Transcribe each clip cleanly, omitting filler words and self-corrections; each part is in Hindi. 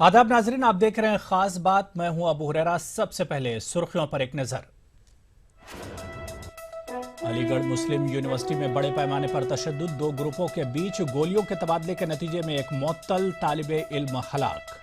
आदाब नाजरीन, आप देख रहे हैं खास बात। मैं हूं अबू हुरैरा। सबसे पहले सुर्खियों पर एक नजर। अलीगढ़ मुस्लिम यूनिवर्सिटी में बड़े पैमाने पर तशद्दुद, 2 ग्रुपों के बीच गोलियों के तबादले के नतीजे में एक मुअत्तल तालिबे इल्म हलाक।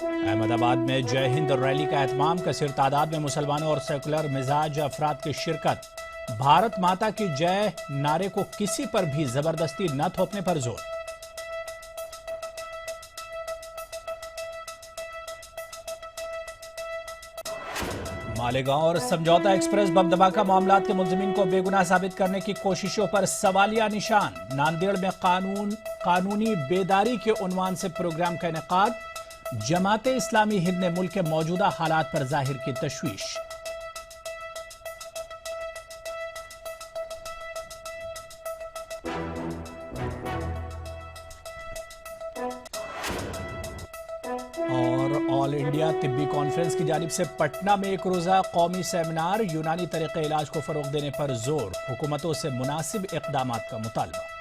अहमदाबाद में जय हिंद रैली का एहतमाम, कसीर तादाद में मुसलमानों और सेकुलर मिजाज अफराद की शिरकत। भारत माता की जय नारे को किसी पर भी जबरदस्ती न थोपने पर जोर। मालेगांव और समझौता एक्सप्रेस बम धमाका मामलात के मुलजिमीन को बेगुनाह साबित करने की कोशिशों पर सवालिया निशान। नांदेड़ में कानूनी बेदारी के उन्वान से प्रोग्राम का इनेकाद। जमाते इस्लामी हिंद ने मुल्क के मौजूदा हालात पर जाहिर की तशवीश। और ऑल इंडिया तिब्बी कॉन्फ्रेंस की जानिब से पटना में एक रोजा कौमी सेमिनार, यूनानी तरीके इलाज को फरोग देने पर जोर। हुकूमतों से मुनासिब इक़दामात का मुतालबा।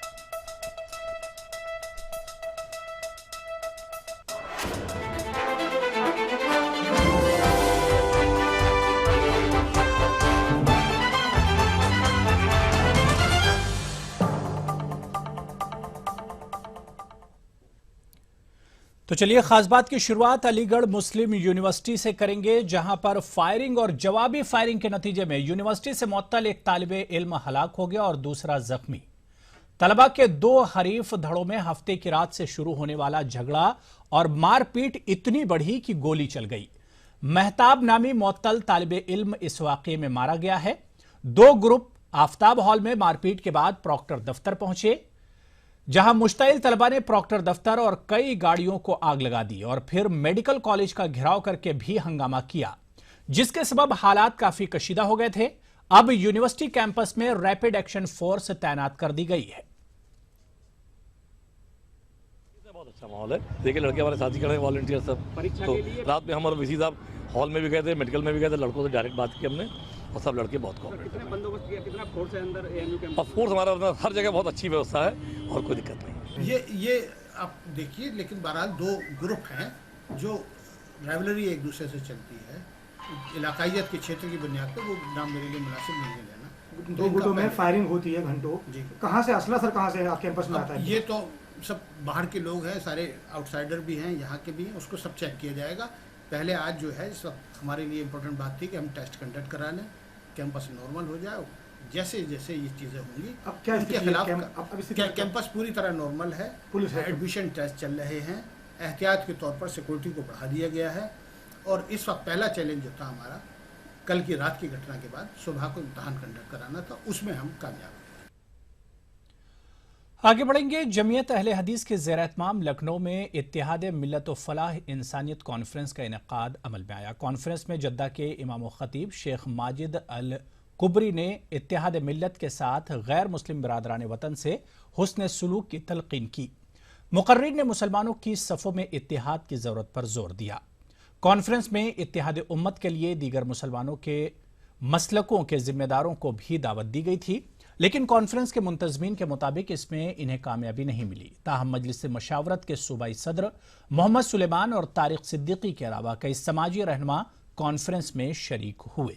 तो चलिए खास बात की शुरुआत अलीगढ़ मुस्लिम यूनिवर्सिटी से करेंगे, जहां पर फायरिंग और जवाबी फायरिंग के नतीजे में यूनिवर्सिटी से मुअत्तल एक तालिबे इल्म हलाक हो गया और दूसरा जख्मी। तलबा के 2 हरीफ धड़ों में हफ्ते की रात से शुरू होने वाला झगड़ा और मारपीट इतनी बढ़ी कि गोली चल गई। महताब नामी मुअत्तल तालिबे इल्म इस वाकये में मारा गया है। 2 ग्रुप आफ्ताब हॉल में मारपीट के बाद प्रॉक्टर दफ्तर पहुंचे, जहां मुश्ताइल तलबा ने प्रॉक्टर दफ्तर और कई गाड़ियों को आग लगा दी और फिर मेडिकल कॉलेज का घेराव करके भी हंगामा किया, जिसके सबब हालात काफी कशीदा हो गए थे। अब यूनिवर्सिटी कैंपस में रैपिड एक्शन फोर्स तैनात कर दी गई है। बहुत अच्छा माहौल है। देखिए लड़के हमारे साथी खड़े हैं, वॉलंटियर सब। तो रात में हम और वीसी साहब हॉल में भी गए थे, मेडिकल में भी गए थे, लड़कों से डायरेक्ट बात की हमने और सब लड़के बहुत कोऑपरेट। कितना बंदोबस्त किया, कितना फोर्स है अंदर एएमयू कैंपस? और फोर्स हमारा हर जगह बहुत अच्छी व्यवस्था है और कोई दिक्कत नहीं। ये आप देखिए, लेकिन बहरहाल 2 ग्रुप हैं जो राइवलरी एक दूसरे से चलती है। इलाकाइयत के क्षेत्र की बुनियाद पर वो नाम मेरे लिए मुनासिब नहीं है लेना। 2 गुटों में फायरिंग होती है घंटों। जी। कहाँ से असला सर कहाँ से कैंपस में आता है? ये तो सब बाहर के लोग हैं, सारे आउटसाइडर भी हैं, यहाँ के भी हैं, उसको सब चेक किया जाएगा। पहले आज जो है इस वक्त हमारे लिए इम्पोर्टेंट बात थी कि हम टेस्ट कंडक्ट करा लें, कैंपस नॉर्मल हो जाए। जैसे जैसे ये चीज़ें होंगी अब क्या उनके खिलाफ कैंपस पूरी तरह नॉर्मल है। पुलिस है। एडमिशन टेस्ट चल रहे हैं, एहतियात के तौर पर सिक्योरिटी को बढ़ा दिया गया है। और इस वक्त पहला चैलेंज जो था हमारा, कल की रात की घटना के बाद सुबह को इम्तहान कंडक्ट कराना था, उसमें हम कामयाब। आगे बढ़ेंगे। जमीयत अहले हदीस के ज़ेर एहतमाम लखनऊ में इत्तेहाद मिल्लत व फलाह इंसानियत कॉन्फ्रेंस का इनेकाद अमल में आया। कॉन्फ्रेंस में जद्दा के इमाम व खतीब शेख माजिद अल कुबरी ने इत्तेहाद मिल्लत के साथ गैर मुस्लिम बिरादरान वतन से हुस्न सुलूक की तलकीन की। मुकर्रिर ने मुसलमानों की सफ़ों में इत्तेहाद की ज़रूरत पर जोर दिया। कॉन्फ्रेंस में इत्तेहाद उम्मत के लिए दीगर मुसलमानों के मसलकों के जिम्मेदारों को भी दावत दी गई थी, लेकिन कॉन्फ्रेंस के मुंतजमीन के मुताबिक इसमें इन्हें कामयाबी नहीं मिली। ताहम मजलिस मशावरत के सूबाई सदर मोहम्मद सुलेमान और तारिक सिद्दीकी के अलावा कई समाजी रहनुमा कॉन्फ्रेंस में शरीक हुए।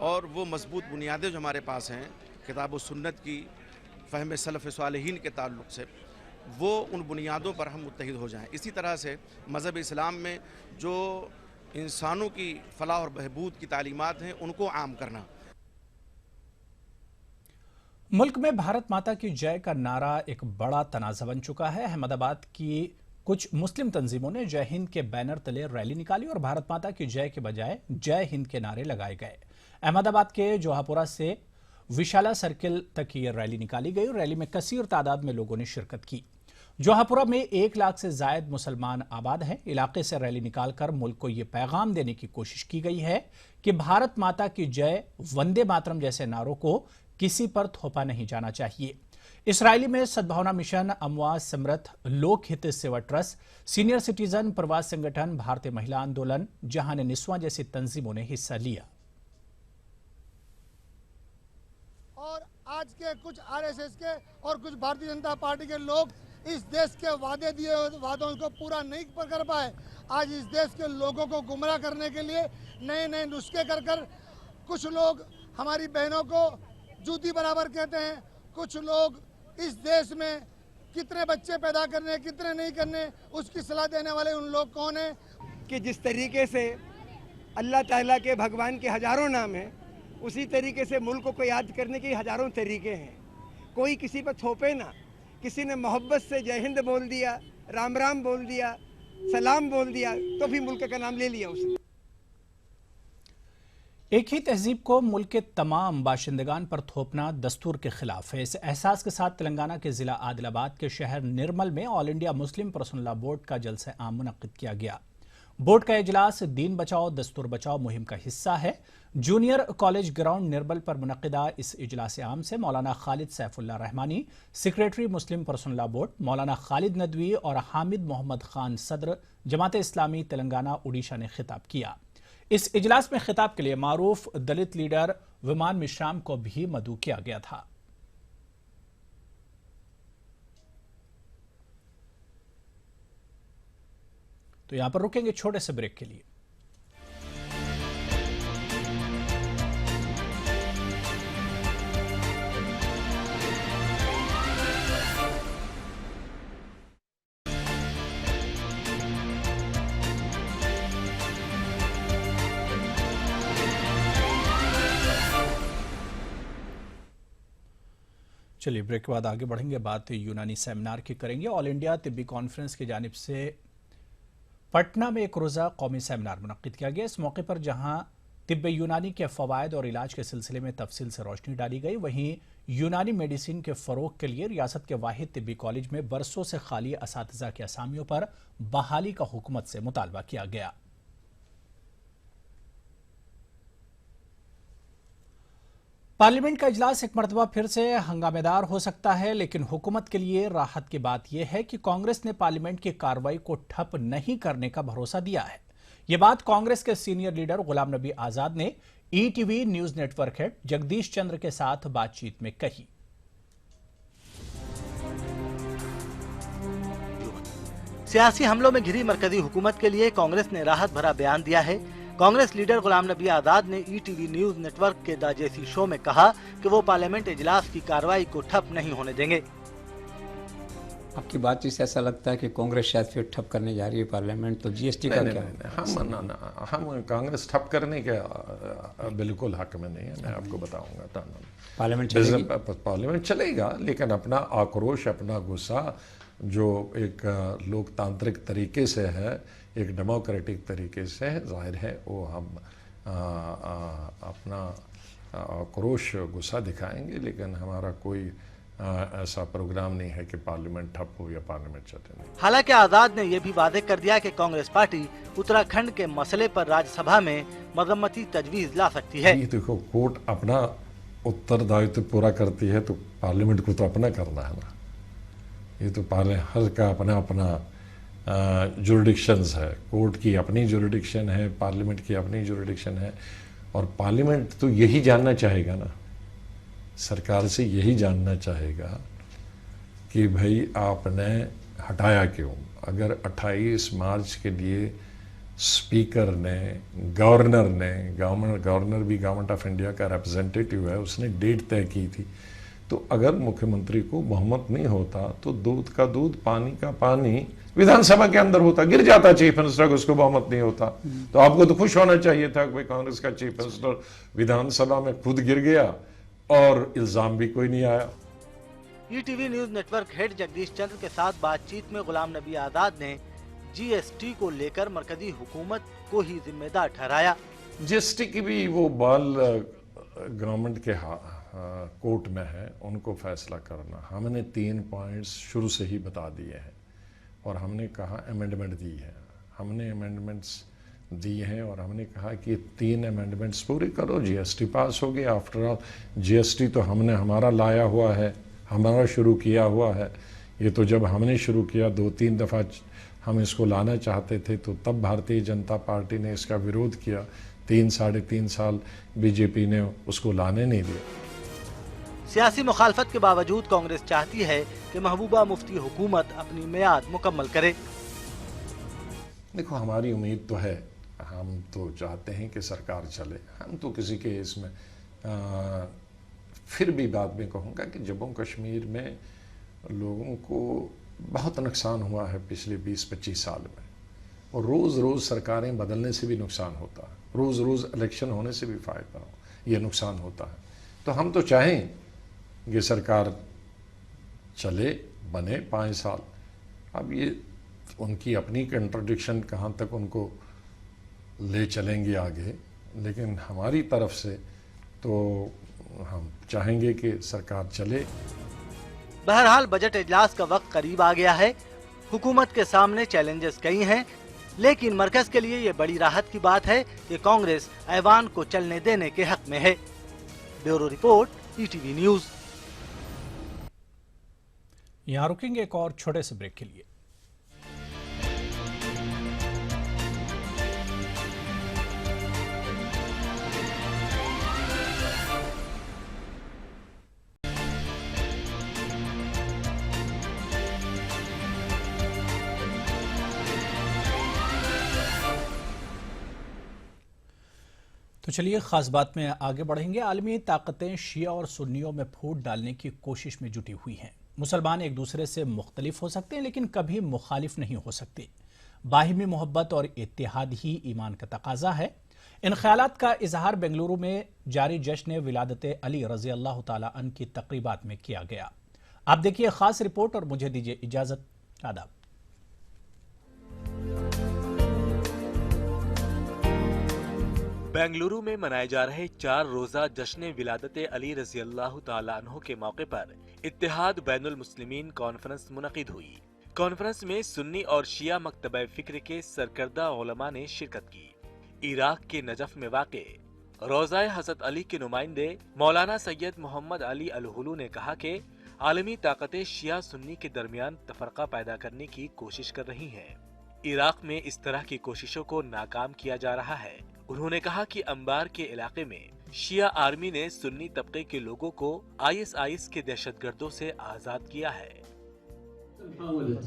और वो मजबूत बुनियादें जो हमारे पास हैं किताब व सुन्नत की, फ़हम सलफ़ सालिहीन के ताल्लुक़ से, वो उन बुनियादों पर हम मुत्तहिद हो जाएं। इसी तरह से मज़हब इस्लाम में जो इंसानों की फलाह और बहबूद की तालीमात हैं उनको आम करना। मुल्क में भारत माता की जय का नारा एक बड़ा तनाज़ा बन चुका है। अहमदाबाद की कुछ मुस्लिम तंजीमों ने जय हिंद के बैनर तले रैली निकाली और भारत माता की जय के बजाय जय हिंद के नारे लगाए गए। अहमदाबाद के जोहापुरा से विशाला सर्किल तक ये रैली निकाली गई। रैली में कसीर तादाद में लोगों ने शिरकत की। जौहरपुरा में 1 लाख से जायद मुसलमान आबाद हैं। इलाके से रैली निकालकर मुल्क को ये पैगाम देने की कोशिश की गई है कि भारत माता की जय, वंदे मातरम जैसे नारों को किसी पर थोपा नहीं जाना चाहिए। इस रैली में सद्भावना मिशन, अमवा समृत, लोक हित सेवा ट्रस्ट, सीनियर सिटीजन, प्रवास संगठन, भारतीय महिला आंदोलन, जहान निस्वां जैसी तंजीमों ने हिस्सा लिया। और आज के कुछ आरएसएस के और कुछ भारतीय जनता पार्टी के लोग इस देश के वादे दिए हुए वादों को पूरा नहीं कर पाए। आज इस देश के लोगों को गुमराह करने के लिए नए नए नुस्खे कर कुछ लोग हमारी बहनों को जूती बराबर कहते हैं। कुछ लोग इस देश में कितने बच्चे पैदा करने, कितने नहीं करने, उसकी सलाह देने वाले उन लोग कौन हैं? कि जिस तरीके से अल्लाह ताला के भगवान के हजारों नाम हैं, उसी तरीके से मुल्क को याद करने के हजारों तरीके हैं। कोई किसी पर थोपे ना। किसी ने मोहब्बत से जय हिंद बोल दिया, राम राम बोल दिया, सलाम बोल दिया, तो भी मुल्क का नाम ले लिया उसने। एक ही तहजीब को मुल्क के तमाम बाशिंदगान पर थोपना दस्तूर के खिलाफ है। इस एहसास के साथ तेलंगाना के जिला आदिलाबाद के शहर निर्मल में all India Muslim personal law board का जलसा आम मुनक्किद किया गया। बोर्ड का इजलास दीन बचाओ दस्तूर बचाओ मुहिम का हिस्सा है। जूनियर कॉलेज ग्राउंड निर्बल पर मुनक्किदा इस इजलास आम से मौलाना खालिद सैफुल्लाह रहमानी, सेक्रेटरी मुस्लिम पर्सनल लॉ बोर्ड, मौलाना खालिद नदवी और हामिद मोहम्मद खान सदर जमात इस्लामी तेलंगाना उड़ीसा ने खिताब किया। इस इजलास में खिताब के लिए मारूफ दलित लीडर विमान मिश्राम को भी मदऊ किया गया था। तो यहां पर रुकेंगे छोटे से ब्रेक के लिए। चलिए ब्रेक के बाद आगे बढ़ेंगे। बात यूनानी सेमिनार की करेंगे। ऑल इंडिया तिब्बी कॉन्फ्रेंस की जानिब से पटना में एक रोज़ा कौमी सेमिनार मुनक्किद किया गया। इस मौके पर जहां तिब्बे यूनानी के फ़वायद और इलाज के सिलसिले में तफसील से रोशनी डाली गई, वहीं यूनानी मेडिसिन के फ़रोग के लिए रियासत के वाहिद तिब्बी कॉलेज में बरसों से खाली असातिज़ा के असामियों पर बहाली का हुकूमत से मुतालबा किया गया। पार्लियामेंट का इजलास एक मरतबा फिर से हंगामेदार हो सकता है, लेकिन हुकूमत के लिए राहत की बात यह है कि कांग्रेस ने पार्लियामेंट की कार्रवाई को ठप नहीं करने का भरोसा दिया है। यह बात कांग्रेस के सीनियर लीडर गुलाम नबी आजाद ने ETV news network head Jagdish Chandra के साथ बातचीत में कही। सियासी हमलों में घिरी मरकजी हुकूमत के लिए कांग्रेस ने राहत भरा बयान दिया है। कांग्रेस लीडर गुलाम नबी आजाद ने ईटीवी न्यूज नेटवर्क के द जेसी शो में कहा कि वो पार्लियामेंट इजलास की कार्रवाई को ठप नहीं होने देंगे। आपकी बातचीत से ऐसा लगता है कि कांग्रेस शायद फिर ठप करने जा रही है पार्लियामेंट, तो जीएसटी का क्या? हम कांग्रेस ठप करने के बिल्कुल हक में नहीं है। मैं आपको बताऊंगा, पार्लियामेंट चलेगा, लेकिन अपना आक्रोश, अपना गुस्सा जो एक लोकतांत्रिक तरीके से है, एक डेमोक्रेटिक तरीके से जाहिर है, वो हम अपना आक्रोश गुस्सा दिखाएंगे, लेकिन हमारा कोई ऐसा प्रोग्राम नहीं है कि पार्लियामेंट ठप हो या पार्लियामेंट चले नहीं। हालांकि आजाद ने यह भी वादे कर दिया कि कांग्रेस पार्टी उत्तराखंड के मसले पर राज्यसभा में मजम्मती तजवीज ला सकती है। देखो, कोर्ट अपना उत्तरदायित्व पूरा करती है तो पार्लियामेंट को तो अपना करना है ना। ये तो हर का अपना अपना जुरिडिक्शंस है। कोर्ट की अपनी जुरिडिक्शन है, पार्लियामेंट की अपनी जुरिडिक्शन है, और पार्लियामेंट तो यही जानना चाहेगा ना, सरकार से यही जानना चाहेगा कि भाई आपने हटाया क्यों। अगर 28 मार्च के लिए स्पीकर ने, गवर्नर भी गवर्नमेंट ऑफ इंडिया का रिप्रेजेंटेटिव है, उसने डेट तय की थी, तो अगर मुख्यमंत्री को बहुमत नहीं होता तो दूध का दूध, पानी का पानी विधानसभा के अंदर होता, गिर जाता चीफ मिनिस्टर को, उसको बहुमत नहीं होता। तो आपको तो खुश होना चाहिए था कि कांग्रेस का चीफ मिनिस्टर विधानसभा में खुद गिर गया और इल्जाम भी कोई नहीं आया। ETV news network head Jagdish Chandra के साथ बातचीत में गुलाम नबी आजाद ने जीएसटी को लेकर मरकजी हुकूमत को ही जिम्मेदार ठहराया। जीएसटी की भी वो बाल गवर्नमेंट के कोर्ट में है उनको फैसला करना। हमने 3 पॉइंट्स शुरू से ही बता दिए हैं और हमने कहा अमेंडमेंट दी है, हमने अमेंडमेंट्स दी हैं और हमने कहा कि 3 अमेंडमेंट्स पूरी करो, जीएसटी पास हो गया। आफ्टर ऑल जीएसटी तो हमने हमारा लाया हुआ है, हमारा शुरू किया हुआ है। ये तो जब हमने शुरू किया 2-3 दफ़ा हम इसको लाना चाहते थे तो तब भारतीय जनता पार्टी ने इसका विरोध किया। 3-3.5 साल बीजेपी ने उसको लाने नहीं दिया। सियासी मुखालफत के बावजूद कांग्रेस चाहती है कि महबूबा मुफ्ती हुकूमत अपनी मियाद मुकम्मल करे। देखो, हमारी उम्मीद तो है, हम तो चाहते हैं कि सरकार चले। हम तो किसी के इसमें फिर भी बाद में कहूँगा कि जम्मू कश्मीर में लोगों को बहुत नुकसान हुआ है पिछले 20-25 साल में, और रोज़ रोज़ सरकारें बदलने से भी नुकसान होता है, रोज़ रोज़ इलेक्शन होने से भी फ़ायदा हो, ये नुकसान होता है। तो हम तो चाहें कि सरकार चले, बने 5 साल। अब ये उनकी अपनी कंट्रडिक्शन कहाँ तक उनको ले चलेंगे आगे, लेकिन हमारी तरफ से तो हम चाहेंगे कि सरकार चले। बहरहाल बजट इजलास का वक्त करीब आ गया है। हुकूमत के सामने चैलेंजेस कई हैं, लेकिन मरकज के लिए ये बड़ी राहत की बात है कि कांग्रेस ऐवान को चलने देने के हक में है। Bureau report, ETV news. यहाँ रुकेंगे एक और छोटे से ब्रेक के लिए। तो चलिए खास बात में आगे बढ़ेंगे। आलमी ताकतें शिया और सुन्नियों में फूट डालने की कोशिश में जुटी हुई हैं। मुसलमान एक दूसरे से मुख्तलिफ हो सकते हैं लेकिन कभी मुखालिफ नहीं हो सकते। बाहिमी मोहब्बत और इत्तेहाद ही ईमान का तकाजा है। इन ख्यालात का इजहार बेंगलुरु में जारी जश्न विलादत अली रज़ी अल्लाह ताला अन्हु की तकरीबात में किया गया। आप देखिए खास रिपोर्ट और मुझे दीजिए इजाजत। आदाब। बेंगलुरु में मनाए जा रहे 4 रोजा जश्न विलादत अली रज़ी अल्लाह ताला अन्हु के मौके पर इत्तेहाद बैनुल मुस्लिमीन कॉन्फ्रेंस मुनक़िद हुई। कॉन्फ्रेंस में सुन्नी और शिया मकतबा फिक्र के सरकर्दा उलमा ने शिरकत की। इराक के नजफ में वाक़े रोज़ा हज़रत अली के नुमाइंदे मौलाना सैयद मोहम्मद अली अल-हुलू ने कहा कि आलमी ताकतें शिया सुन्नी के दरमियान तफरका पैदा करने की कोशिश कर रही हैं। इराक में इस तरह की कोशिशों को नाकाम किया जा रहा है। उन्होंने कहा कि अंबार के इलाके में शिया आर्मी ने सुन्नी तबके के लोगों को ISIS के दहशतगर्दों से आजाद किया है।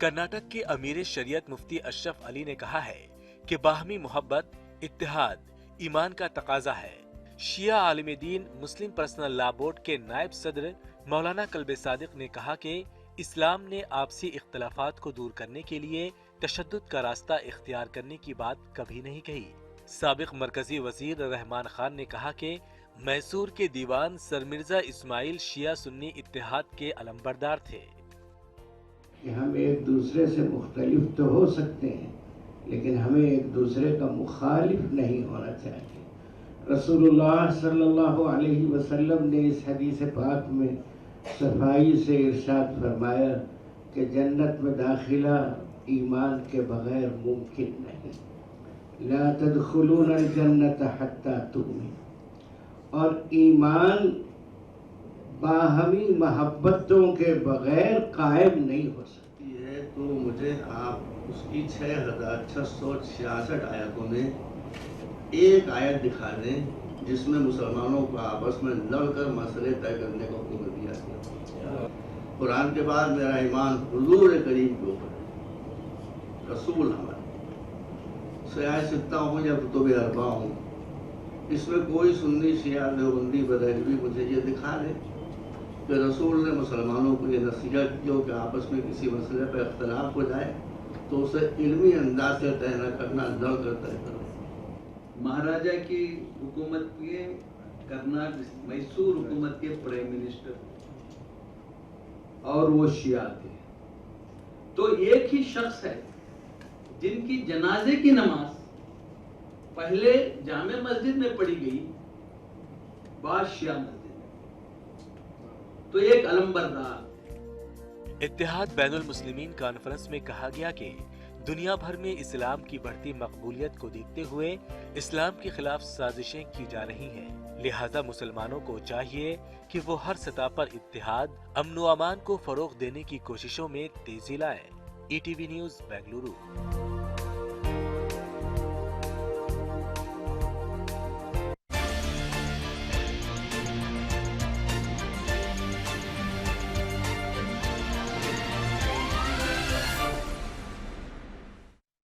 कर्नाटक के अमीर शरीयत मुफ्ती अशरफ अली ने कहा है कि बाहमी मोहब्बत इत्तेहाद ईमान का तकाजा है। शिया आलिम दीन मुस्लिम पर्सनल लॉ बोर्ड के नायब सदर मौलाना कल्बे सादिक ने कहा कि इस्लाम ने आपसी इख्तलाफात को दूर करने के लिए तशद्दुद का रास्ता इख्तियार करने की बात कभी नहीं कही। साबिक मरकजी वजीर रहमान खान ने कहा कि मैसूर के दीवान सर मिर्जा इस्माइल शिया सुन्नी इत्तेहाद के अलंबरदार थे। हम एक दूसरे से मुख्तलिफ तो हो सकते हैं, लेकिन हमें एक दूसरे का मुखालिफ नहीं होना चाहिए। रसूलुल्लाह सल्लल्लाहु अलैहि वसल्लम ने इस हदीस पाक में सफाई से इरशाद फरमाया कि जन्नत में दाखिला ईमान के बगैर मुमकिन नहीं। ला तदखुलूनल जन्नत हत्ता तु'मिनू, और ईमान बाहमी मोहब्बतों के बगैर कायम नहीं हो सकती है। तो मुझे आप उसकी 6666 आयतों में एक आयत दिखा दें जिसमें मुसलमानों को आपस में लड़कर मसले तय करने का हुक्म दिया गया। कुरान के बाद मेरा ईमान हुजूर करीम के ऊपर है, रसूल हमारे सयाह सित्ता हूँ या कुतुब अरबा हूँ, इसमें कोई सुन्नी शिया देवबंदी बरेलवी मुझे ये दिखा दे कि रसूल ने मुसलमानों को ये नसीहत की हो कि आपस में किसी मसले पर इख्तलाफ हो जाए तो तो उसे इल्मी अंदाज से तय न करना, लड़ कर तय करो। महाराजा की हुकूमत के कर्नाटक मैसूर हुकूमत के प्राइम मिनिस्टर और वो शिया थे, तो एक ही शख्स है जिनकी जनाजे की नमाज पहले जामे मस्जिद में पढ़ी गई, बाद शिया मस्जिद में, तो एक अलंबरदार। इत्तेहाद बैनुल मुस्लिमीन कॉन्फ्रेंस में कहा गया कि दुनिया भर में इस्लाम की बढ़ती मकबूलियत को देखते हुए इस्लाम के खिलाफ साजिशें की जा रही हैं, लिहाजा मुसलमानों को चाहिए कि वो हर सतह पर इत्तेहाद, अमन व अमान को फरोग देने की कोशिशों में तेजी लाएं। ETV news Bengaluru.